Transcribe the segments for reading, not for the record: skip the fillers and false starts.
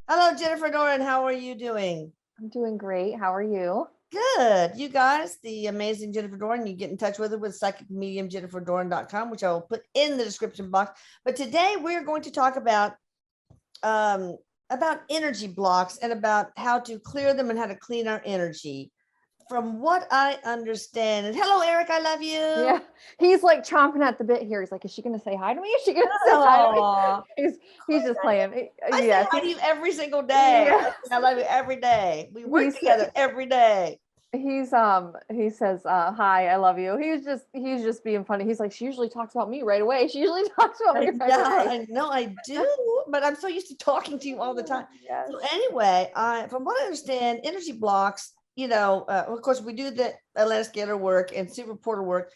Hello, Jennifer Doran. How are you doing? I'm doing great. How are you? Good. You guys, the amazing Jennifer Doran, you get in touch with her with psychicmediumjenniferdoran.com, which I will put in the description box. But today we're going to talk um, about energy blocks and about how to clear them and how to clean our energy. From what I understand, and hello, Erik, I love Yeah, you. he's like chomping at the bit here. He's like, "Is she going to say hi to me? Is she going to say hi to me?" Oh, He's just playing. I say Yes, hi to you every single day. yeah. I love you every day. We work He's together every day. he says, "Hi, I love you." He's just being funny. He's like, "She usually talks about me right away. She usually talks about me right away." I know I do, but I'm so used to talking to you all the time. Yes. So anyway, from what I understand, energy blocks, of course, we do the Atlantic scalar work and super portal work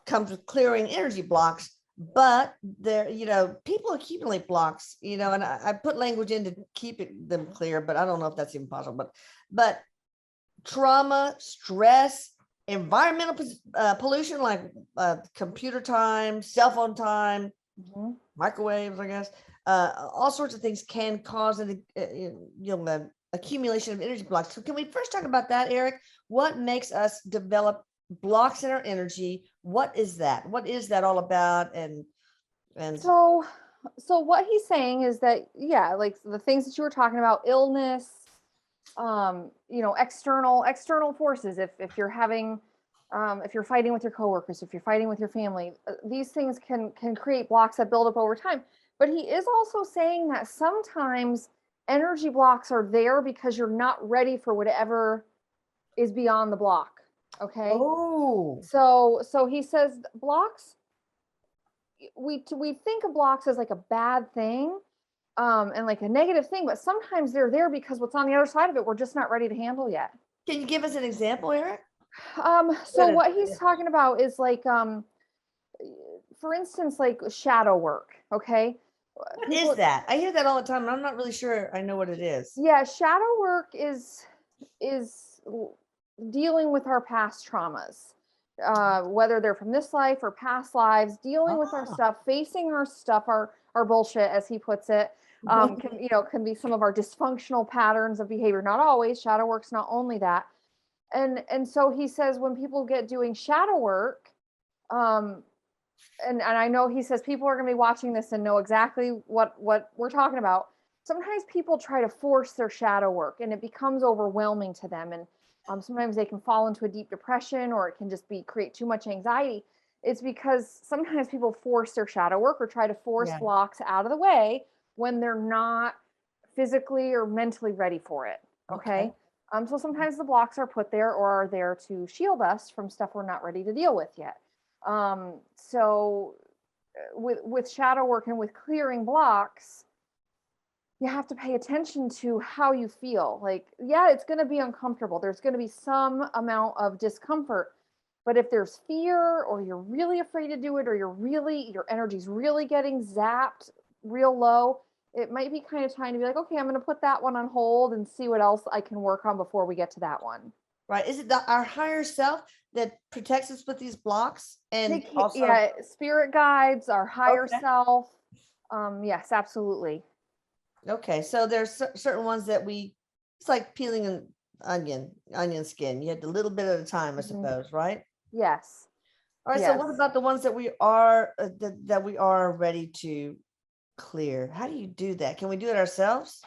comes with clearing energy blocks, but there, people accumulate blocks, and I put language in to keep them clear, but I don't know if that's even possible. But trauma, stress, environmental pollution like computer time, cell phone time, microwaves, I guess, all sorts of things can cause an accumulation of energy blocks. So can we first talk about that, Erik? What makes us develop blocks in our energy? What is that? What is that all about? And So what he's saying is that, yeah, like the things that you were talking about, illness, external forces. If you're having, if you're fighting with your coworkers, if you're fighting with your family, these things can create blocks that build up over time. But he is also saying that sometimes energy blocks are there because you're not ready for whatever is beyond the block. Okay. oh, So he says blocks, we think of blocks as like a bad thing, and like a negative thing, but sometimes they're there because what's on the other side of it we're just not ready to handle yet. can you give us an example, Erik? So what he's talking about is like, for instance, like shadow work. Okay. What is People, that? I hear that all the time, and I'm not really sure I know what it is. yeah, shadow work is dealing with our past traumas, whether they're from this life or past lives, dealing with our Ah. stuff, facing our stuff, our bullshit, as he puts it. Can be some of our dysfunctional patterns of behavior. Not always. Shadow work's not only that. And so he says when people get doing shadow work, um, and I know he says people are going to be watching this and know exactly what we're talking about. Sometimes people try to force their shadow work and it becomes overwhelming to them, and sometimes they can fall into a deep depression, or it can just be create too much anxiety. It's because sometimes people force their shadow work or try to force Yeah. blocks out of the way when they're not physically or mentally ready for it. Okay. Okay. So sometimes the blocks are put there or are there to shield us from stuff we're not ready to deal with yet. So with shadow work and with clearing blocks, you have to pay attention to how you feel. Like, yeah, it's going to be uncomfortable. There's going to be some amount of discomfort. But if there's fear, or you're really afraid to do it, or your energy's really getting zapped real low, it might be kind of time to be like, okay, I'm going to put that one on hold and see what else I can work on before we get to that one. Right. Is it our higher self that protects us with these blocks? And also, Yeah, spirit guides, our higher okay. self. Yes, absolutely. Okay. So there's certain ones that it's like peeling an onion skin. You have a little bit at a time, I Mhm. suppose, right? Yes. All right. So Yes. what about the ones that we are that we are ready to clear? How do you do that? Can we do it ourselves?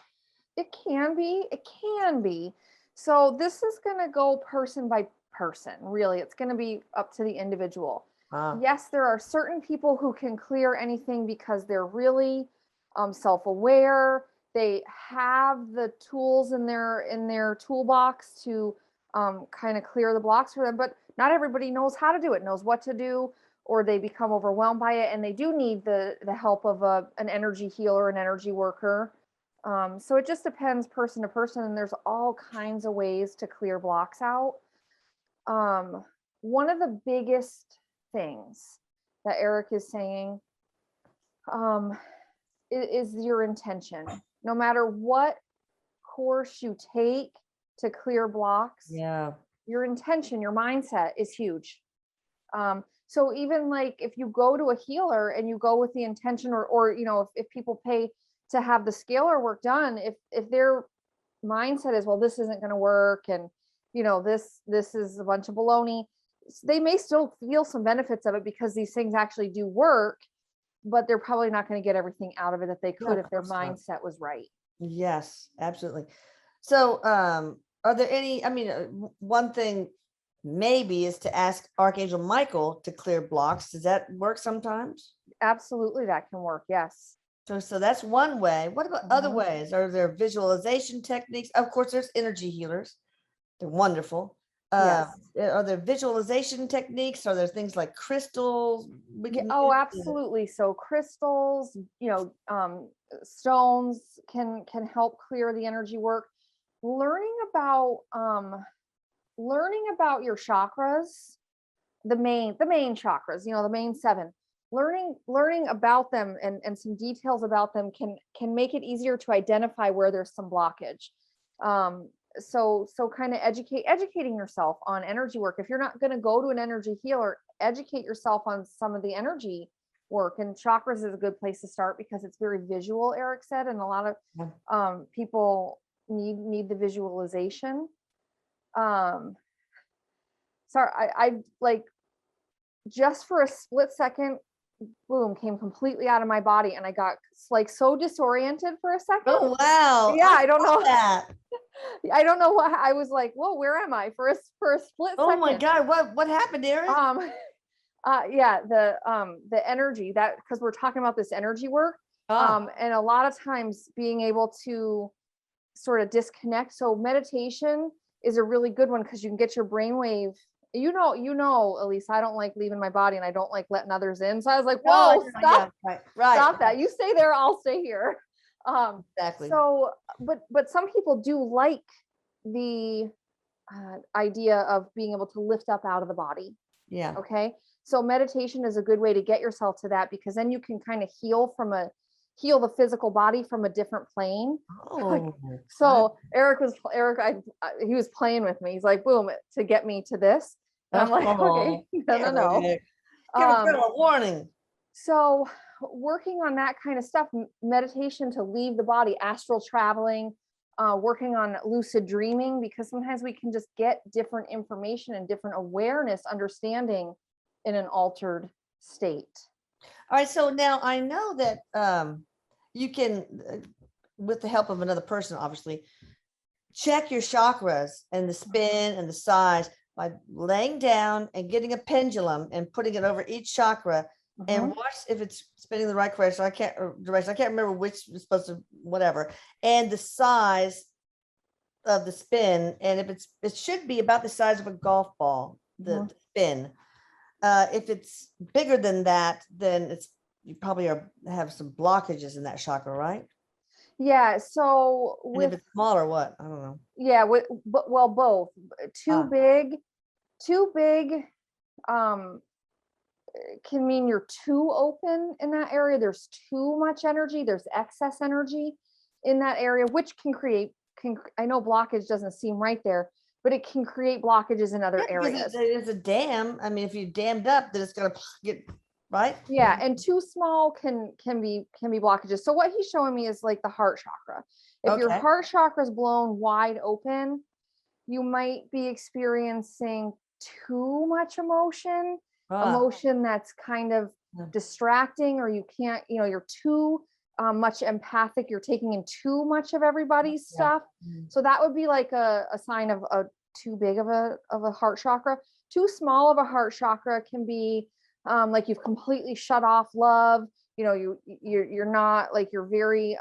It can be. It can be. So this is going to go person by person, really. It's going to be up to the individual. Ah, Yes, there are certain people who can clear anything because they're really self-aware. They have the tools in their toolbox to kind of clear the blocks for them, but not everybody knows how to do it, knows what to do, or they become overwhelmed by it, and they do need the help of an energy healer, an energy worker. So it just depends person to person, and there's all kinds of ways to clear blocks out. Um, One of the biggest things that Erik is saying, um, is your intention. No matter what course you take to clear blocks, yeah. your intention, your mindset is huge. So even like if you go to a healer and you go with the intention, or if people pay to have the scalar work done, if their mindset is, well, this isn't going to work, and this is a bunch of baloney, they may still feel some benefits of it because these things actually do work, but they're probably not going to get everything out of it that they could if their mindset was right. Yes, absolutely. So, are there any, I mean, one thing maybe is to ask Archangel Michael to clear blocks. Does that work sometimes? Absolutely, that can work. Yes. So that's one way. What about other ways? Are there visualization techniques? Of course, there's energy healers. They're wonderful. Yes. Are there visualization techniques? Are there things like crystals we can Oh, use? absolutely. So crystals, stones can help clear the energy work. Learning about your chakras, the main chakras, the main seven. Learning about them and some details about them can make it easier to identify where there's some blockage. So kind of educating yourself on energy work. If you're not going to go to an energy healer, educate yourself on some of the energy work, and chakras is a good place to start because it's very visual, Erik said, and a lot of people need the visualization. Sorry, I like, just for a split second, boom, came completely out of my body, and I got like so disoriented for a second. Oh wow. Yeah, I don't know that. I don't know what I was like. Whoa, where am I? For a split Oh second. my God, what happened, Erik? Yeah, the energy, that, because we're talking about this energy work, and a lot of times being able to sort of disconnect. So meditation is a really good one because you can get your brainwave. Elise, I don't like leaving my body, and I don't like letting others in. So I was like, whoa, stop, right. stop that. You stay there, I'll stay here. Exactly. So, but some people do like the idea of being able to lift up out of the body. Yeah. Okay. So meditation is a good way to get yourself to that, because then you can kind of heal the physical body from a different plane. Oh. So Erik, he was playing with me. He's like, boom, to get me to this. And I'm like, okay, no. Give a warning. So working on that kind of stuff, meditation to leave the body, astral traveling, working on lucid dreaming, because sometimes we can just get different information and different awareness, understanding in an altered state. All right. So now I know that you can, with the help of another person, obviously, check your chakras and the spin and the size by laying down and getting a pendulum and putting it over each chakra and watch if it's spinning the right direction. I can't remember which is supposed to, whatever. And the size of the spin. And if it should be about the size of a golf ball, the spin. If it's bigger than that, then you probably have some blockages in that chakra, right? Yeah. So and if it's small or what, I don't know. Yeah. Both. Too big can mean you're too open in that area. There's too much energy. There's excess energy in that area, which I know blockage doesn't seem right there, but it can create blockages in other areas. There's a dam. I mean, if you dammed up, then it's going to get right. Yeah, and too small can be blockages. So what he's showing me is like the heart chakra. If your heart chakra is blown wide open, you might be experiencing too much emotion that's kind of distracting, or you can't, you're too much empathic. You're taking in too much of everybody's stuff. So that would be like a sign of a too big of a heart chakra. Too small of a heart chakra can be like you've completely shut off love. You're not, like, you're very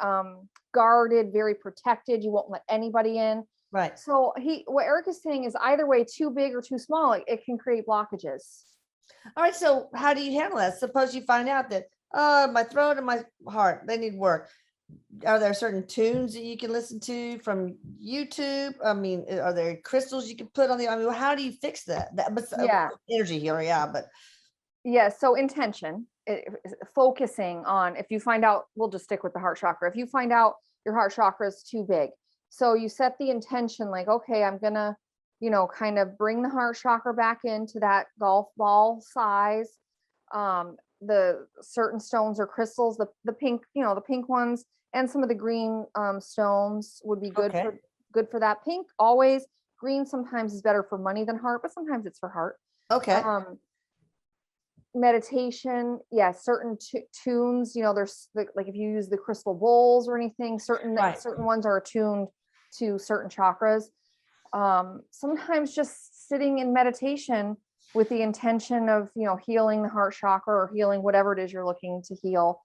guarded, very protected. You won't let anybody in. Right. So what Erik is saying is either way, too big or too small, it can create blockages. All right. So how do you handle that? Suppose you find out that my throat and my heart, they need work. Are there certain tunes that you can listen to from YouTube? I mean, are there crystals you can put on how do you fix that? Energy healer. So intention, focusing on, if you find out, we'll just stick with the heart chakra. If you find out your heart chakra is too big, so you set the intention, like, okay, I'm gonna, kind of bring the heart chakra back into that golf ball size. The certain stones or crystals, the pink, the pink ones, and some of the green stones would be good Okay. for that. Pink always, green sometimes is better for money than heart, but sometimes it's for heart. Okay. Meditation, yeah, certain tunes, you know, there's like if you use the crystal bowls or anything, certain ones are attuned to certain chakras. Sometimes just sitting in meditation with the intention of, you know, healing the heart chakra or healing whatever it is you're looking to heal,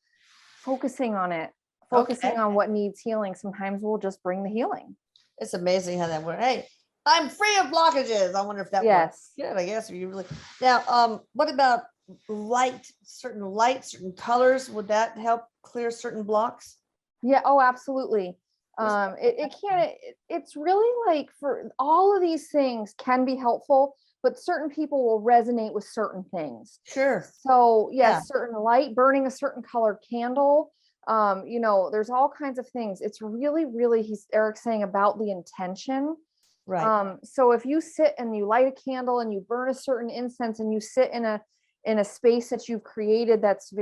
focusing on it, focusing on what needs healing, sometimes will just bring the healing. It's amazing how that works. Hey, I'm free of blockages. I wonder if that works. Good, I guess. If you really now, what about light, certain colors? Would that help clear certain blocks? Yeah. Oh, absolutely. It's really like, for all of these things can be helpful, but certain people will resonate with certain things. Sure. So yes, certain light, burning a certain color candle. You know, there's all kinds of things. It's really, really, Eric's saying about the intention. Right. So if you sit and you light a candle and you burn a certain incense and you sit in a space that you've created that's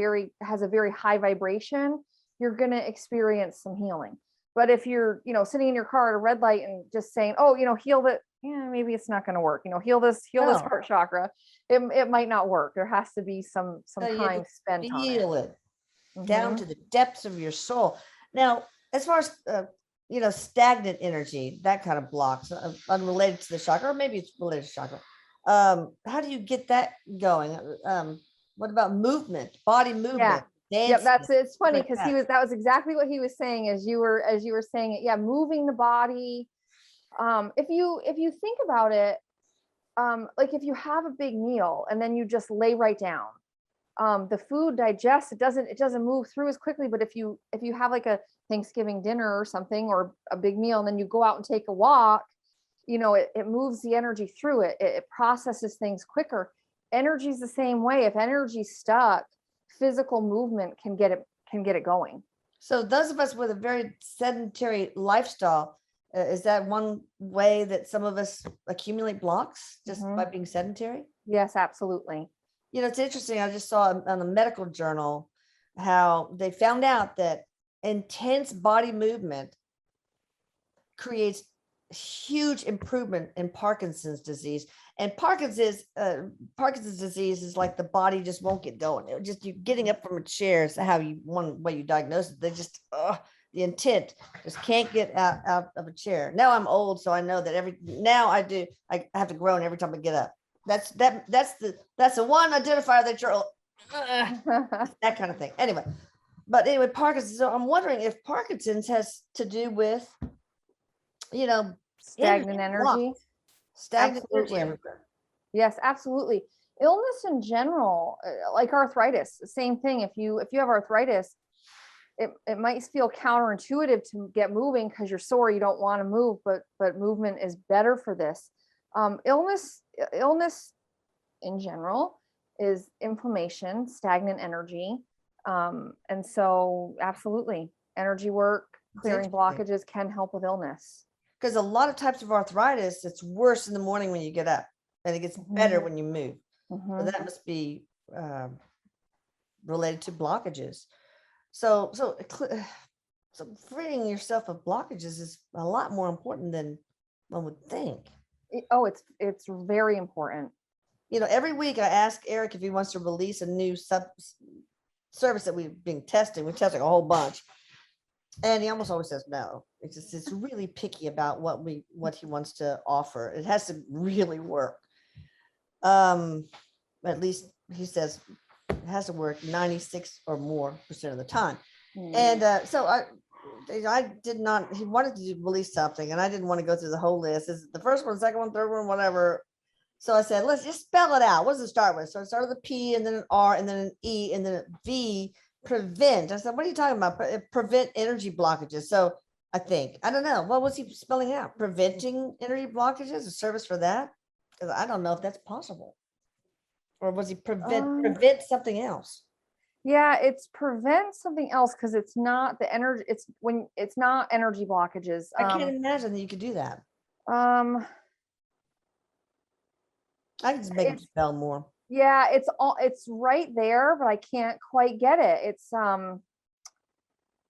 has a very high vibration, you're going to experience some healing. But if you're, you know, sitting in your car at a red light and just saying, oh, you know, heal that, yeah, maybe it's not going to work. You know, heal this heart chakra. It might not work. There has to be some time spent on it. Feel it down to the depths of your soul. Now, as far as you know, stagnant energy, that kind of blocks, unrelated to the chakra, or maybe it's related to chakra. How do you get that going? What about movement, body movement? Yep, it's funny because that was exactly what he was saying as you were saying it. Yeah, moving the body. If you think about it, like if you have a big meal and then you just lay right down, the food digests, it doesn't move through as quickly. But if you have like a Thanksgiving dinner or something, or a big meal, and then you go out and take a walk, you know, it moves the energy through it processes things quicker. Energy is the same way. If energy's stuck, physical movement can get it going. So those of us with a very sedentary lifestyle, is that one way that some of us accumulate blocks just by being sedentary? Yes, absolutely. You know, it's interesting. I just saw on the medical journal how they found out that intense body movement creates huge improvement in Parkinson's disease. And Parkinson's disease is like the body just won't get going. It just, you getting up from a chair is how one way you diagnose it. They just the intent just can't get out of a chair. Now I'm old, so I know that I have to groan every time I get up. That's the one identifier that you're old. That kind of thing. Anyway, Parkinson's. So I'm wondering if Parkinson's has to do with, you know, stagnant energy. Stagnant energy everywhere. Yes, absolutely. Illness in general, like arthritis, same thing. If you have arthritis, it might feel counterintuitive to get moving because you're sore, you don't want to move, but movement is better for this. Illness in general is inflammation, stagnant energy. And so absolutely, energy work, clearing blockages can help with illness. Because a lot of types of arthritis, it's worse in the morning when you get up, and it gets better when you move. So that must be related to blockages. So freeing yourself of blockages is a lot more important than one would think. Oh, it's very important. You know, every week I ask Erik if he wants to release a new service that we've been testing. We're testing a whole bunch. And he almost always says no. It's really picky about what he wants to offer. It has to really work. At least he says it has to work 96 or more % of the time. And so I did not. He wanted to release something, and I didn't want to go through the whole list. This is the first one, second one, third one, whatever. So I said, let's just spell it out. What does it start with? So it started with a P, and then an R, and then an E, and then a V. Prevent. I said, what are you talking about? Prevent energy blockages. So I don't know. What was he spelling out? Preventing energy blockages, a service for that? Because I don't know if that's possible. Or was he prevent something else? Yeah, it's prevent something else because it's not the energy. It's not energy blockages. I can't imagine that you could do that. I can just make it spell more. Yeah, it's right there, but I can't quite get it. It's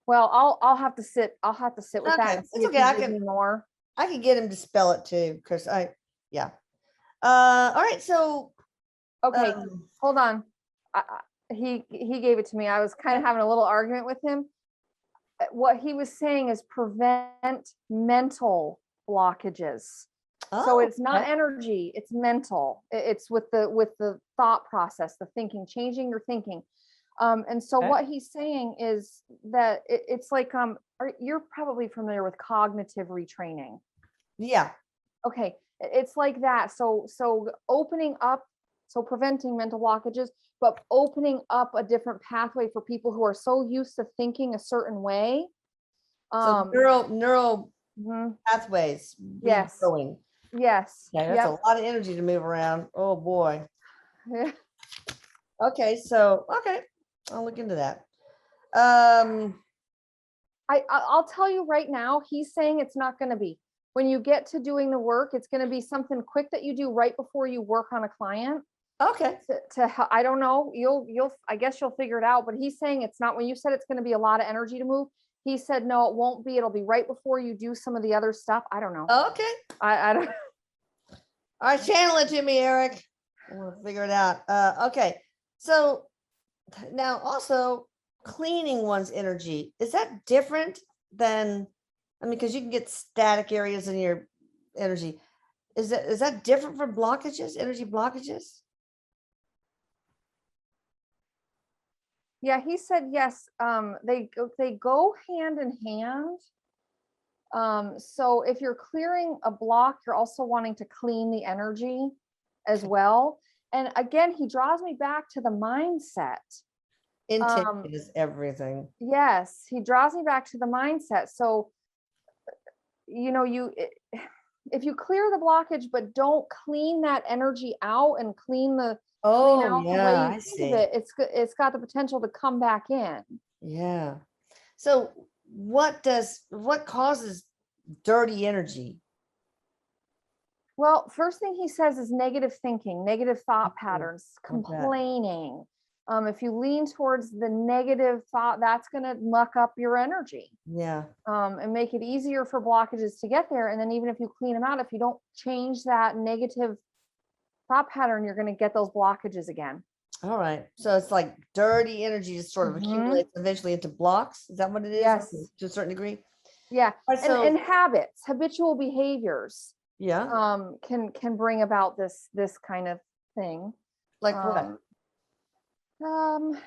what Well, I'll have to sit with that Okay, and see it's if okay. he gives me more. I can get him to spell it too, because yeah. All right. So, Okay, um, hold on. He gave it to me. I was kind of having a little argument with him. What he was saying is prevent mental blockages. So oh, it's not energy, it's mental. It's with the thought process, the thinking, changing your thinking. And so okay. what he's saying is that it's like you're probably familiar with cognitive retraining. Yeah. Okay, it's like that. So opening up, so preventing mental blockages, but opening up a different pathway for people who are so used to thinking a certain way. So neural Mhm. pathways Yes. regrowing. Yes. Yeah, that's a Yep. lot of energy to move around. Oh boy. Yeah. Okay, so I'll look into that. Um, I'll tell you right now, he's saying it's not going to be. When you get to doing the work, it's going to be something quick that you do right before you work on a client. okay. I don't know, I guess you'll figure it out, but he's saying it's not. When you said it's going to be a lot of energy to move, he said no, it won't be. It'll be right before you do some of the other stuff. I don't know. Okay. I don't. All right, channel it to me, Eric. I want to figure it out. Okay. So now also cleaning one's energy, is that different than, I mean, because you can get static areas in your energy. Is that different from blockages, energy blockages? Yeah, he said yes. They go hand in hand. So if you're clearing a block, you're also wanting to clean the energy as well. And again, he draws me back to the mindset. Intention Um, is everything. yes, he draws me back to the mindset. So, you know, if you clear the blockage, but don't clean that energy out and clean Oh, out the way yeah, you I think of see. it, it's got the potential to come back in. Yeah. So what causes dirty energy? Well, first thing he says is negative thinking, negative thought Mhm. patterns, Like that. complaining. If you lean towards the negative thought, that's going to muck up your energy, Yeah. and make it easier for blockages to get there. And then even if you clean them out, if you don't change that negative thought pattern, you're going to get those blockages again. All right. So it's like dirty energy just sort of Mhm. accumulates eventually into blocks. Is that what it is? Yes. To a certain degree? Yeah. All right. And So habits, habitual behaviors, yeah, can bring about this kind of thing. like what? Um, um,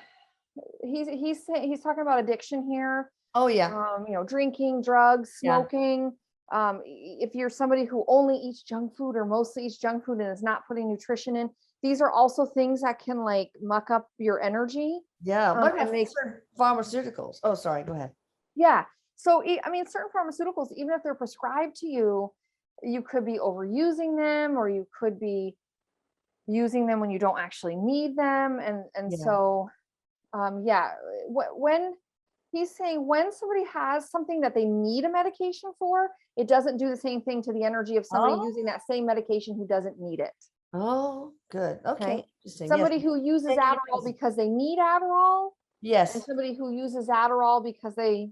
he's talking about addiction here. Oh yeah. Drinking, drugs, Yeah. smoking. If you're somebody who only eats junk food or mostly eats junk food and is not putting nutrition in, these are also things that can like muck up your energy. Yeah. What about And make certain pharmaceuticals? Oh, sorry. Go ahead. Yeah. So I mean, certain pharmaceuticals, even if they're prescribed to you, you could be overusing them, or you could be using them when you don't actually need them. And Yeah. so yeah, when he's saying when somebody has something that they need a medication for, it doesn't do the same thing to the energy of somebody Oh, using that same medication who doesn't need it. oh, good. Okay. Okay. Interesting. Yes. Somebody who uses Negative Adderall reason. because they need Adderall, and Yes. somebody who uses Adderall because they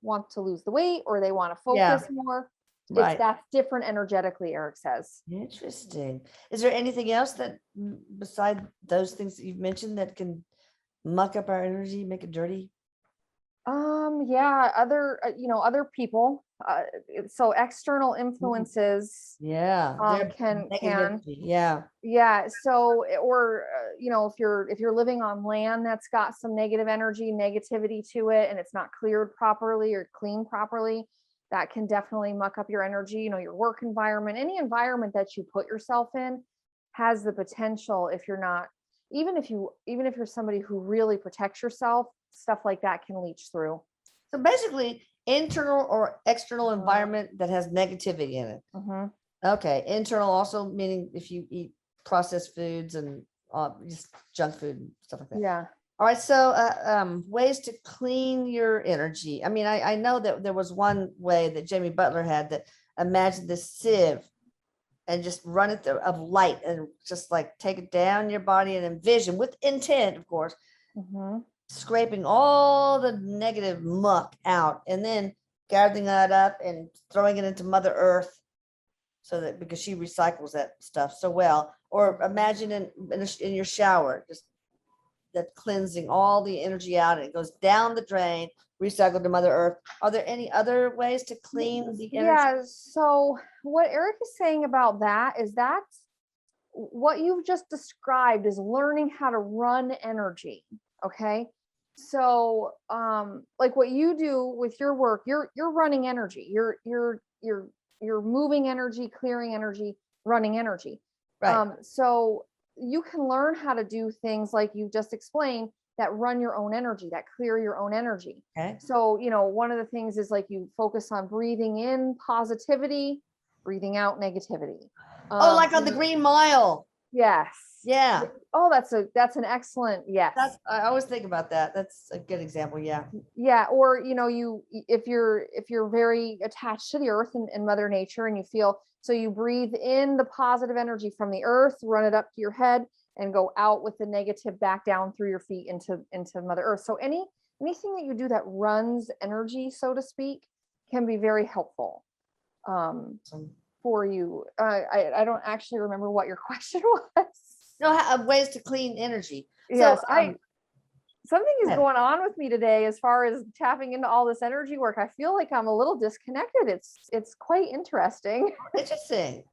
want to lose the weight or they want to focus Yeah. more, Right. that's different energetically, Eric says. Interesting. Is there anything else that beside those things that you've mentioned that can muck up our energy, make it dirty? Yeah, other people, so external Mhm. influences Yeah, they're negative can energy. Yeah. yeah, so or if you're living on land that's got some negative energy, negativity to it, and it's not cleared properly or cleaned properly, that can definitely muck up your energy. Your work environment, any environment that you put yourself in has the potential, if you're not, even if you're somebody who really protects yourself, stuff like that can leach through. So basically, internal or external Mhm. environment that has negativity in it. Mhm. Okay. Internal also meaning if you eat processed foods and just junk food and stuff like that. Yeah. All right. So ways to clean your energy. I mean, I know that there was one way that Jamie Butler had, that imagine this sieve and just run it through of light and just like take it down your body and envision with intent, of course, Mhm. scraping all the negative muck out and then gathering that up and throwing it into Mother Earth, so that because she recycles that stuff so well. Or imagine in your shower, just that cleansing all the energy out, and it goes down the drain, recycled to Mother Earth. Are there any other ways to clean the energy? Yeah. So what Erik is saying about that is that's what you've just described is learning how to run energy. Okay. So like what you do with your work, you're running energy. You're moving energy, clearing energy, running energy. Right. So you can learn how to do things like you just explained that run your own energy, that clear your own energy. Okay. So, you know, one of the things is like you focus on breathing in positivity, breathing out negativity. Oh, like on the Green Mile. Yes. Yeah. Oh, that's an excellent, yes. I always think about that. That's a good example. Yeah. Yeah. Or, you know, if you're very attached to the earth and Mother Nature, and you feel, so you breathe in the positive energy from the earth, run it up to your head, and go out with the negative back down through your feet into Mother Earth. So anything that you do that runs energy, so to speak, can be very helpful for you. I don't actually remember what your question was. No, ways to clean energy. Yes, So, something is going on with me today as far as tapping into all this energy work. I feel like I'm a little disconnected. It's quite interesting. Interesting.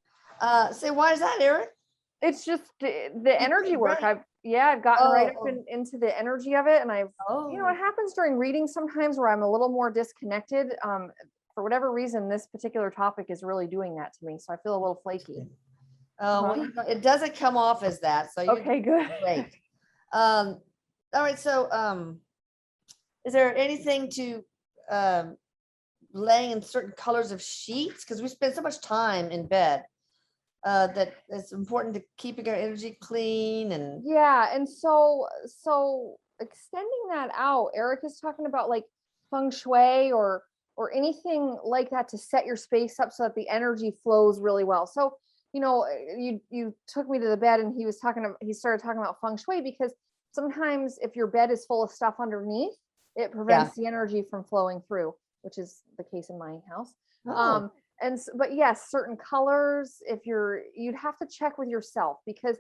So why is that, Erik? It's just the energy work. I've gotten right up into the energy of it. And you know, it happens during readings sometimes where I'm a little more disconnected. For whatever reason, this particular topic is really doing that to me. So I feel a little flaky. Well, it doesn't come off as that. So okay, good. Great. All right. So, is there anything to laying in certain colors of sheets? Because we spend so much time in bed that it's important to keeping our energy clean and and so extending that out, Erik is talking about like Feng Shui or anything like that to set your space up so that the energy flows really well. So, you know, you took me to the bed and he started talking about Feng Shui, because sometimes if your bed is full of stuff underneath, it prevents the energy from flowing through, which is the case in my house. But yes, certain colors, you'd have to check with yourself, because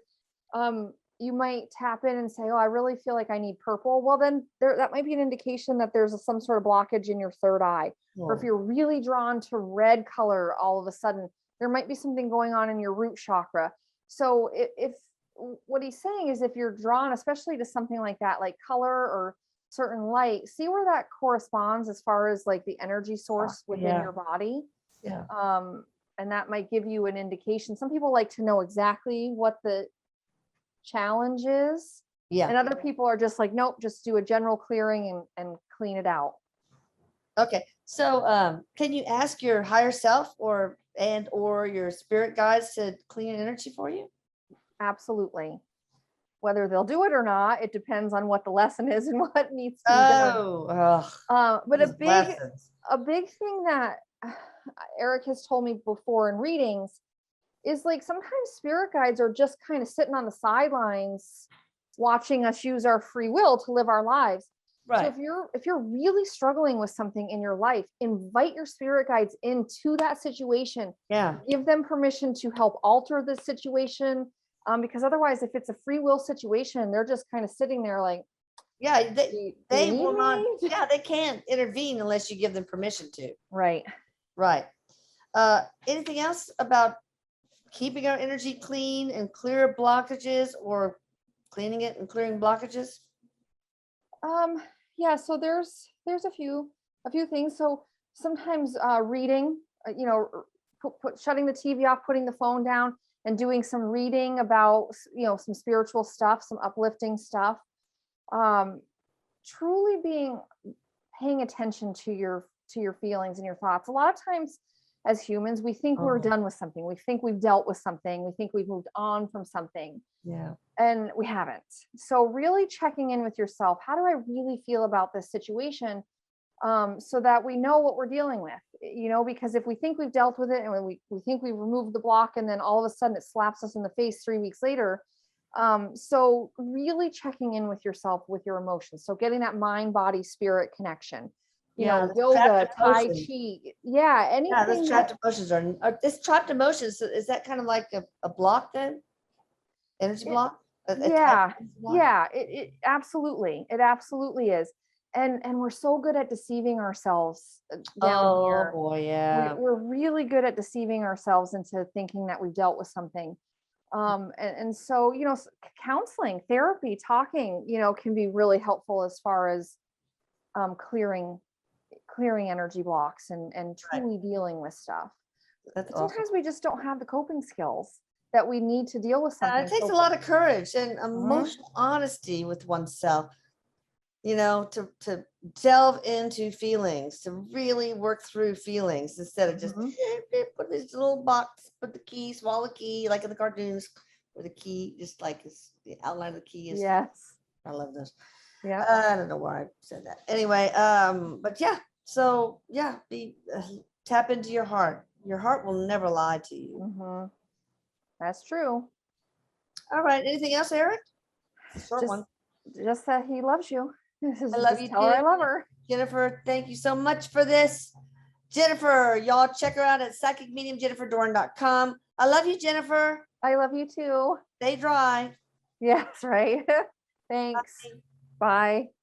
you might tap in and say, oh, I really feel like I need purple. Well, then that might be an indication that there's some sort of blockage in your third eye. Or if you're really drawn to red color all of a sudden, there might be something going on in your root chakra. So if what he's saying is, if you're drawn especially to something like that, like color or certain light, see where that corresponds as far as like the energy source within your body. And that might give you an indication. Some people like to know exactly what the challenge is. And other people are just like, nope, just do a general clearing and clean it out. Okay. So can you ask your higher self or your spirit guides to clean energy for you? Absolutely. Whether they'll do it or not, it depends on what the lesson is and what needs to be done. But a big thing that Erik has told me before in readings is like sometimes spirit guides are just kind of sitting on the sidelines watching us use our free will to live our lives. Right. So if you're really struggling with something in your life, invite your spirit guides into that situation. Give them permission to help alter the situation. Because otherwise, if it's a free will situation, they're just kind of sitting there like, they will not. They can't intervene unless you give them permission to. Right. Anything else about keeping our energy clean and clear blockages, or cleaning it and clearing blockages? So there's a few things. So sometimes reading, shutting the TV off, putting the phone down, and doing some reading about, some spiritual stuff, some uplifting stuff. Truly paying attention to your feelings and your thoughts. A lot of times as humans, we think we're done with something. We think we've dealt with something. We think we've moved on from something. And we haven't. So really checking in with yourself. How do I really feel about this situation? So that we know what we're dealing with, because if we think we've dealt with it and we think we've removed the block, and then all of a sudden it slaps us in the face 3 weeks later, So really checking in with yourself, with your emotions. So getting that mind, body, spirit connection, you Yeah, know, the yoga, trapped Tai emotions. Chi. Yeah. Yeah, those Anything that, trapped emotions are this trapped emotions. So is that kind of like a block then? Energy it, block? A type yeah, of energy block? yeah, it absolutely is. And we're so good at deceiving ourselves down Oh here. boy, yeah. We're really good at deceiving ourselves into thinking that we've dealt with something. And so, you know, counseling, therapy, talking, you know, can be really helpful as far as clearing energy blocks and Right. truly dealing with stuff. That's awesome. Sometimes we just don't have the coping skills that we need to deal with It something. takes a So, lot of courage and mhm, emotional honesty with oneself, you know, to delve into feelings, to really work through feelings instead of just mhm. put this little box, put the key, swallow the key, like in the cartoons, where the key just like is the outline of the key is. Yes. I love this. Yeah. I don't know why I said that. Anyway, but yeah, so yeah, be tap into your heart. Your heart will never lie to you. Hmm. That's true. All right. Anything else, Eric? It's a short Just one. just that he loves you. I love Just you tell her too. I love her. Jennifer, thank you so much for this. Jennifer, y'all check her out at psychicmediumjenniferdorn.com. I love you, Jennifer. I love you too. Stay dry. Yes, right. Thanks. Bye. Bye.